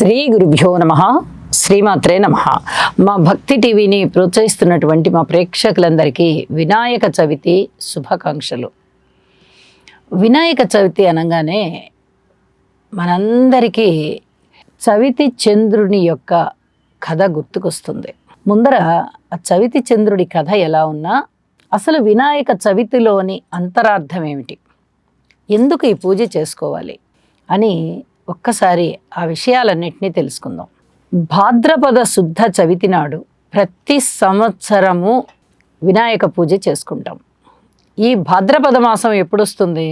శ్రీ గురుభ్యో నమః. శ్రీమాత్రే నమః. మా భక్తి టీవీని ప్రోత్సహిస్తున్నటువంటి మా ప్రేక్షకులందరికీ వినాయక చవితి శుభాకాంక్షలు. వినాయక చవితి అనగానే మనందరికీ చవితి చంద్రుని యొక్క కథ గుర్తుకొస్తుంది. ముందర ఆ చవితి చంద్రుడి కథ ఎలా ఉన్నా అసలు వినాయక చవితిలోని అంతరార్థం ఏమిటి, ఎందుకు ఈ పూజ చేసుకోవాలి అని ఒక్కసారి ఆ విషయాలన్నింటినీ తెలుసుకుందాం. భాద్రపద శుద్ధ చవితి నాడు ప్రతి సంవత్సరము వినాయక పూజ చేసుకుంటాం. ఈ భాద్రపద మాసం ఎప్పుడు వస్తుంది?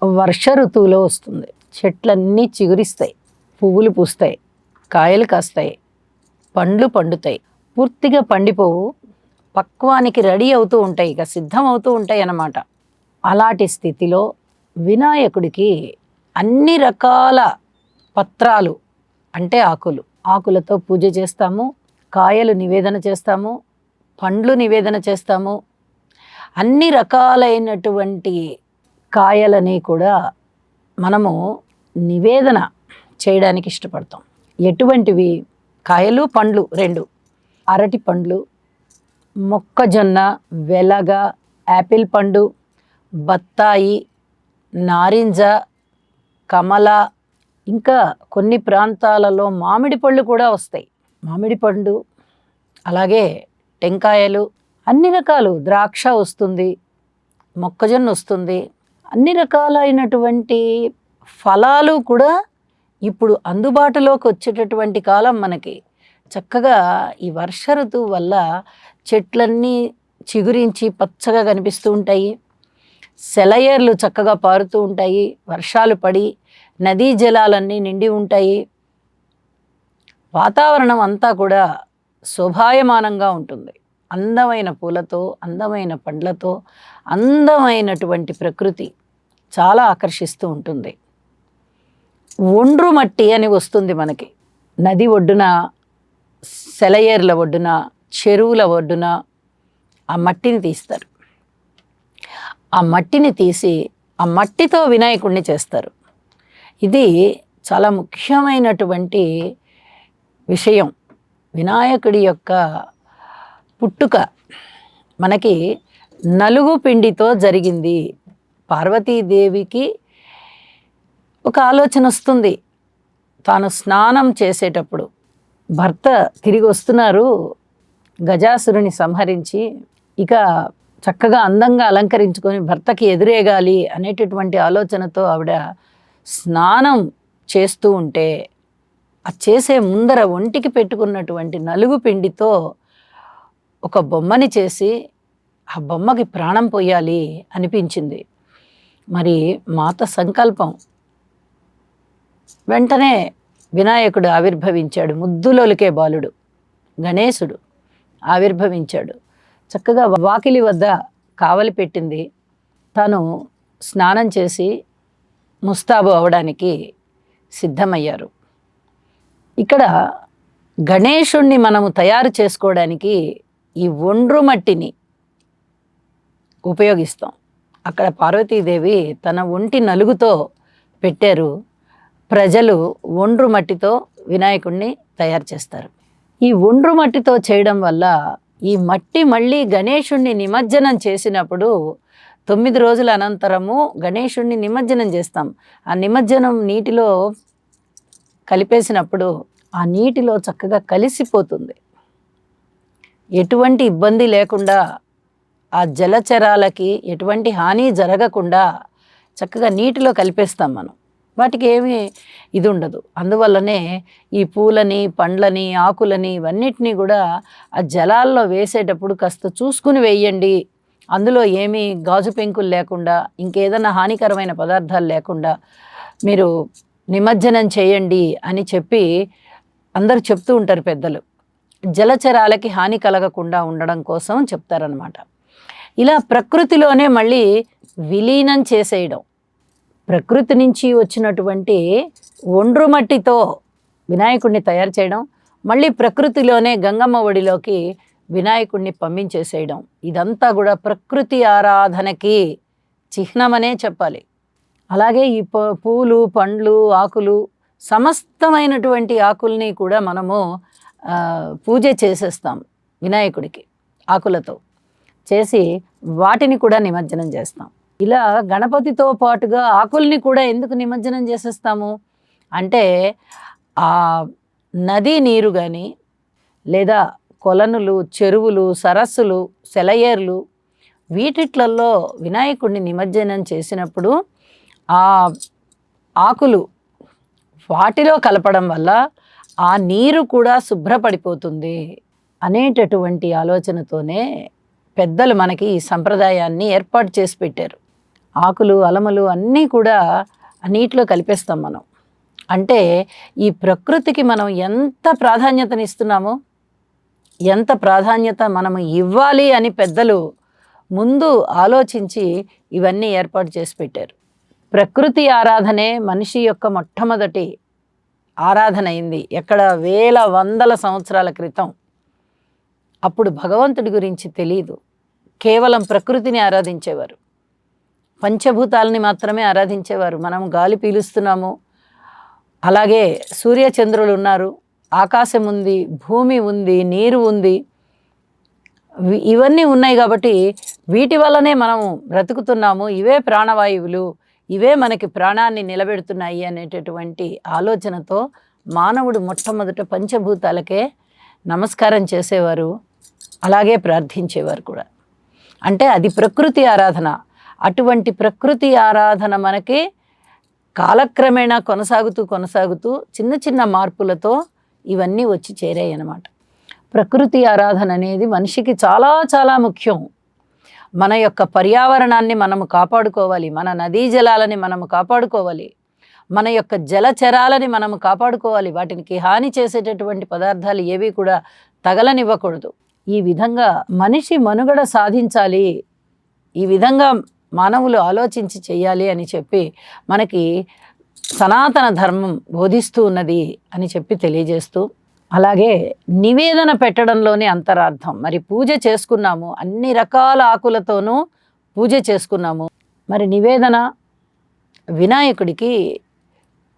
వర్ష ఋతువులో వస్తుంది. చెట్లన్నీ చిగురిస్తాయి, పువ్వులు పూస్తాయి, కాయలు కాస్తాయి, పండ్లు పండుతాయి. పూర్తిగా పండిపోవు, పక్వానికి రెడీ అవుతూ ఉంటాయి, ఇక సిద్ధం అవుతూ ఉంటాయి అన్నమాట. అలాంటి స్థితిలో వినాయకుడికి అన్ని రకాల పత్రాలు అంటే ఆకులతో పూజ చేస్తాము, కాయలు నివేదన చేస్తాము, పండ్లు నివేదన చేస్తాము. అన్ని రకాలైనటువంటి కాయలని కూడా మనము నివేదన చేయడానికి ఇష్టపడతాం. ఎటువంటివి? కాయలు పండ్లు రెండు: అరటి పండ్లు, మొక్కజొన్న, వెలగ, యాపిల్ పండు, బత్తాయి, నారింజ, కమల, ఇంకా కొన్ని ప్రాంతాలలో మామిడి పళ్ళు కూడా వస్తాయి. మామిడి పండు, అలాగే టెంకాయలు, అన్ని రకాలు, ద్రాక్ష వస్తుంది, మొక్కజొన్న వస్తుంది. అన్ని రకాలైనటువంటి ఫలాలు కూడా ఇప్పుడు అందుబాటులోకి వచ్చేటటువంటి కాలం మనకి. చక్కగా ఈ వర్ష ఋతువు వల్ల చెట్లన్నీ చిగురించి పచ్చగా కనిపిస్తూ ఉంటాయి, సెలయేర్లు చక్కగా పారుతూ ఉంటాయి, వర్షాలు పడి నదీ జలాలన్నీ నిండి ఉంటాయి. వాతావరణం అంతా కూడా శోభాయమానంగా ఉంటుంది. అందమైన పూలతో, అందమైన పండ్లతో, అందమైనటువంటి ప్రకృతి చాలా ఆకర్షిస్తూ ఉంటుంది. ఒండ్రు మట్టి అని వస్తుంది మనకి. నది ఒడ్డున, సెలయేర్ల ఒడ్డున, చెరువుల ఒడ్డున ఆ మట్టిని తీస్తారు. ఆ మట్టిని తీసి ఆ మట్టితో వినాయకుడిని చేస్తారు. ఇది చాలా ముఖ్యమైనటువంటి విషయం. వినాయకుడి యొక్క పుట్టుక మనకి నలుగు పిండితో జరిగింది. పార్వతీదేవికి ఒక ఆలోచన వస్తుంది. తాను స్నానం చేసేటప్పుడు భర్త తిరిగి వస్తున్నారు గజాసురుని సంహరించి, ఇక చక్కగా అందంగా అలంకరించుకొని భర్తకి ఎదురేగాలి అనేటటువంటి ఆలోచనతో ఆవిడ స్నానం చేస్తూ ఉంటే, ఆ చేసే ముందర ఒంటికి పెట్టుకున్నటువంటి నలుగు పిండితో ఒక బొమ్మని చేసి ఆ బొమ్మకి ప్రాణం పోయాలి అనిపించింది. మరి మాత సంకల్పం. వెంటనే వినాయకుడు ఆవిర్భవించాడు. ముద్దులొలికే బాలుడు గణేశుడు ఆవిర్భవించాడు. చక్కగా వాకిలి వద్ద కావలి పెట్టింది. తను స్నానం చేసి ముస్తాబు అవడానికి సిద్ధమయ్యారు. ఇక్కడ గణేశుణ్ణి మనము తయారు చేసుకోవడానికి ఈ ఒండ్రు మట్టిని ఉపయోగిస్తాం. అక్కడ పార్వతీదేవి తన ఒంటి నలుగుతో పెట్టారు. ప్రజలు ఒండ్రు మట్టితో వినాయకుడిని తయారు చేస్తారు. ఈ ఒండ్రు మట్టితో చేయడం వల్ల ఈ మట్టి మళ్ళీ గణేశుణ్ణి నిమజ్జనం చేసినప్పుడు 9 రోజుల అనంతరము గణేశుణ్ణి నిమజ్జనం చేస్తాం. ఆ నిమజ్జనం నీటిలో కలిపేసినప్పుడు ఆ నీటిలో చక్కగా కలిసిపోతుంది. ఎటువంటి ఇబ్బంది లేకుండా, ఆ జలచరాలకి ఎటువంటి హాని జరగకుండా చక్కగా నీటిలో కలిపేస్తాం మనం. వాటికి ఏమీ ఇది ఉండదు. అందువల్లనే ఈ పూలని, పండ్లని, ఆకులని ఇవన్నిటినీ కూడా ఆ జలాల్లో వేసేటప్పుడు కాస్త చూసుకుని వేయండి. అందులో ఏమీ గాజు పెంకులు లేకుండా, ఇంకేదైనా హానికరమైన పదార్థాలు లేకుండా మీరు నిమజ్జనం చేయండి అని చెప్పి అందరూ చెప్తూ ఉంటారు పెద్దలు. జలచరాలకి హాని కలగకుండా ఉండడం కోసం చెప్తారనమాట. ఇలా ప్రకృతిలోనే మళ్ళీ విలీనం చేసేయడం. ప్రకృతి నుంచి వచ్చినటువంటి ఒండ్రు మట్టితో వినాయకుడిని తయారు చేయడం, మళ్ళీ ప్రకృతిలోనే గంగమ్మ ఒడిలోకి వినాయకుడిని పంపించేసేయడం. ఇదంతా కూడా ప్రకృతి ఆరాధనకి చిహ్నమనే చెప్పాలి. అలాగే ఈ పూలు, పండ్లు, ఆకులు సమస్తమైనటువంటి ఆకుల్ని కూడా మనము పూజ చేసేస్తాం వినాయకుడికి. ఆకులతో చేసి వాటిని కూడా నిమజ్జనం చేస్తాం. ఇలా గణపతితో పాటుగా ఆకుల్ని కూడా ఎందుకు నిమజ్జనం చేసేస్తాము అంటే, ఆ నదీ నీరు కానీ, లేదా కొలనులు, చెరువులు, సరస్సులు, సెలయేర్లు, వీటిట్లలో వినాయకుడిని నిమజ్జనం చేసినప్పుడు ఆ ఆకులు వాటిలో కలపడం వల్ల ఆ నీరు కూడా శుభ్రపడిపోతుంది అనేటటువంటి ఆలోచనతోనే పెద్దలు మనకి ఈ సంప్రదాయాన్ని ఏర్పాటు చేసి పెట్టారు. ఆకులు, అలమలు అన్నీ కూడా నీటిలో కలిపేస్తాం మనం. అంటే ఈ ప్రకృతికి మనం ఎంత ప్రాధాన్యతనిస్తున్నామో, ఎంత ప్రాధాన్యత మనం ఇవ్వాలి అని పెద్దలు ముందు ఆలోచించి ఇవన్నీ ఏర్పాటు చేసి పెట్టారు. ప్రకృతి ఆరాధనే మనిషి యొక్క మొట్టమొదటి ఆరాధన అయింది. ఎక్కడ వేల వందల సంవత్సరాల క్రితం. అప్పుడు భగవంతుడి గురించి తెలియదు, కేవలం ప్రకృతిని ఆరాధించేవారు. పంచభూతాలని మాత్రమే ఆరాధించేవారు. మనం గాలి పీలుస్తున్నాము, అలాగే సూర్యచంద్రులు ఉన్నారు, ఆకాశం ఉంది, భూమి ఉంది, నీరు ఉంది, ఇవన్నీ ఉన్నాయి. కాబట్టి వీటి వల్లనే మనం బ్రతుకుతున్నాము. ఇవే ప్రాణవాయువులు, ఇవే మనకి ప్రాణాన్ని నిలబెడుతున్నాయి అనేటటువంటి ఆలోచనతో మానవుడు మొట్టమొదట పంచభూతాలకే నమస్కారం చేసేవారు, అలాగే ప్రార్థించేవారు కూడా. అంటే అది ప్రకృతి ఆరాధన. అటువంటి ప్రకృతి ఆరాధన మనకి కాలక్రమేణా కొనసాగుతూ చిన్న చిన్న మార్పులతో ఇవన్నీ వచ్చి చేరాయి అన్నమాట. ప్రకృతి ఆరాధన అనేది మనిషికి చాలా చాలా ముఖ్యం. మన యొక్క పర్యావరణాన్ని మనము కాపాడుకోవాలి, మన నదీ జలాలని మనము కాపాడుకోవాలి, మన యొక్క జలచరాలని మనము కాపాడుకోవాలి. వాటికి హాని చేసేటటువంటి పదార్థాలు ఏవి కూడా తగలనివ్వకూడదు. ఈ విధంగా మనిషి మనుగడ సాధించాలి, ఈ విధంగా మానవులు ఆలోచించి చేయాలి అని చెప్పి మనకి సనాతన ధర్మం బోధిస్తూ ఉన్నది అని చెప్పి తెలియజేస్తూ, అలాగే నివేదన పెట్టడంలోనే అంతరార్థం. మరి పూజ చేసుకున్నాము, అన్ని రకాల ఆకులతోనూ పూజ చేసుకున్నాము. మరి నివేదన, వినాయకుడికి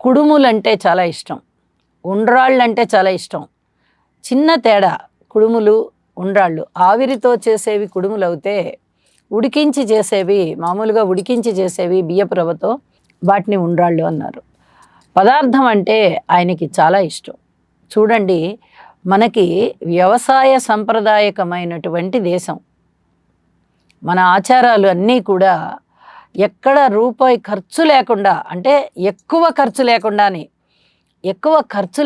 కుడుములంటే చాలా ఇష్టం, ఉండ్రాళ్ళంటే చాలా ఇష్టం. చిన్న తేడా, కుడుములు, ఉండ్రాళ్ళు. ఆవిరితో చేసేవి కుడుములు అవుతే, ఉడికించి చేసేవి, మామూలుగా ఉడికించి చేసేవి బియ్యపు రవ్వతో, వాటిని ఉండ్రాళ్ళు అన్నారు. పదార్థం అంటే ఆయనకి చాలా ఇష్టం. చూడండి, మనకి వ్యవసాయ సంప్రదాయకమైనటువంటి దేశం. మన ఆచారాలు అన్నీ కూడా ఎక్కడ రూపాయి ఖర్చు లేకుండా, అంటే ఎక్కువ ఖర్చు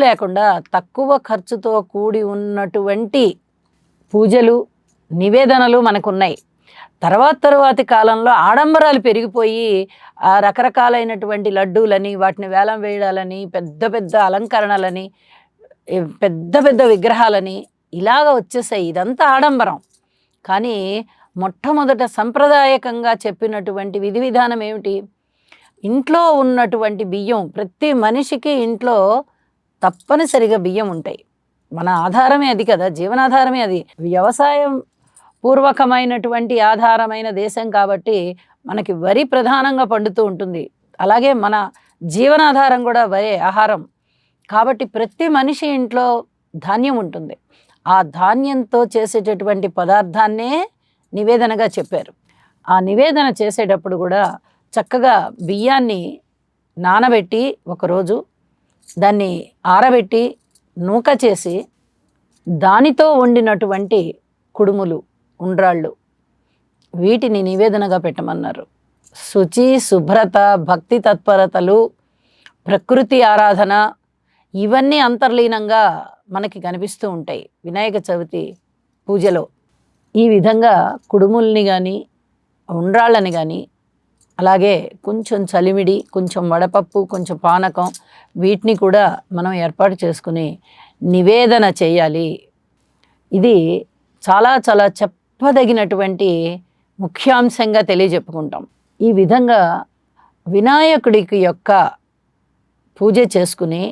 లేకుండా తక్కువ ఖర్చుతో కూడి ఉన్నటువంటి పూజలు, నివేదనలు మనకున్నాయి. తర్వాతి కాలంలో ఆడంబరాలు పెరిగిపోయి రకరకాలైనటువంటి లడ్డూలని, వాటిని వేలం వేయడాలని, పెద్ద పెద్ద అలంకరణలని, పెద్ద పెద్ద విగ్రహాలని ఇలాగ వచ్చేసాయి. ఇదంతా ఆడంబరం. కానీ మొట్టమొదట సంప్రదాయకంగా చెప్పినటువంటి విధి విధానం ఏమిటి? ఇంట్లో ఉన్నటువంటి బియ్యం, ప్రతి మనిషికి ఇంట్లో తప్పనిసరిగా బియ్యం ఉంటాయి. మన ఆధారమే అది కదా, జీవనాధారమే అది. వ్యవసాయం పూర్వకమైనటువంటి ఆధారమైన దేశం కాబట్టి మనకి వరి ప్రధానంగా పండుతూ ఉంటుంది. అలాగే మన జీవనాధారం కూడా వరే ఆహారం కాబట్టి ప్రతి మనిషి ఇంట్లో ధాన్యం ఉంటుంది. ఆ ధాన్యంతో చేసేటటువంటి పదార్థాన్నే నివేదనగా చెప్పారు. ఆ నివేదన చేసేటప్పుడు కూడా చక్కగా బియ్యాన్ని నానబెట్టి ఒకరోజు దాన్ని ఆరబెట్టి నూక చేసి దానితో వండినటువంటి కుడుములు, ఉండ్రాళ్ళు, వీటిని నివేదనగా పెట్టమన్నారు. శుచి, శుభ్రత, భక్తి తత్పరతలు, ప్రకృతి ఆరాధన, ఇవన్నీ అంతర్లీనంగా మనకి కనిపిస్తూ ఉంటాయి వినాయక చవితి పూజలో. ఈ విధంగా కుడుముల్ని కానీ, ఉండ్రాళ్ళని కానీ, అలాగే కొంచెం చలిమిడి, కొంచెం వడపప్పు, కొంచెం పానకం, వీటిని కూడా మనం ఏర్పాటు చేసుకుని నివేదన చేయాలి. ఇది చాలా చాలా చెప్పదగినటువంటి ముఖ్యాంశంగా తెలియజెప్పుకుంటాం. ఈ విధంగా వినాయకుడికి యొక్క పూజ చేసుకుని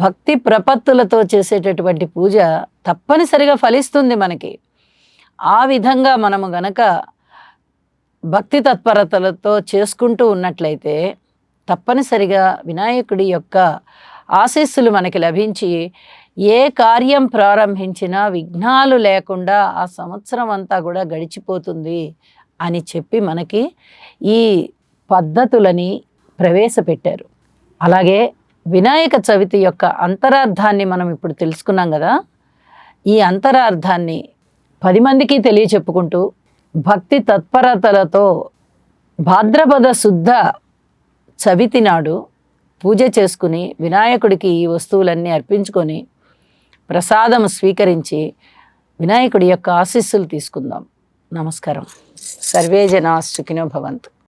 భక్తి ప్రపత్తులతో చేసేటటువంటి పూజ తప్పనిసరిగా ఫలిస్తుంది మనకి. ఆ విధంగా మనము గనక భక్తి తత్పరతలతో చేసుకుంటూ ఉన్నట్లయితే తప్పనిసరిగా వినాయకుడి యొక్క ఆశీస్సులు మనకి లభించి ఏ కార్యం ప్రారంభించినా విఘ్నాలు లేకుండా ఆ సంవత్సరం అంతా కూడా గడిచిపోతుంది అని చెప్పి మనకి ఈ పద్ధతులని ప్రవేశపెట్టారు. అలాగే వినాయక చవితి యొక్క అంతరార్థాన్ని మనం ఇప్పుడు తెలుసుకున్నాం కదా. ఈ అంతరార్థాన్ని 10 మందికి తెలియచెప్పుకుంటూ భక్తి తత్పరతలతో భాద్రపద శుద్ధ చవితి నాడు పూజ చేసుకుని వినాయకుడికి ఈ వస్తువులన్నీ అర్పించుకొని ప్రసాదం స్వీకరించి వినాయకుడి యొక్క ఆశీస్సులు తీసుకుందాం. నమస్కారం. సర్వే జనా సుఖినో భవంతు.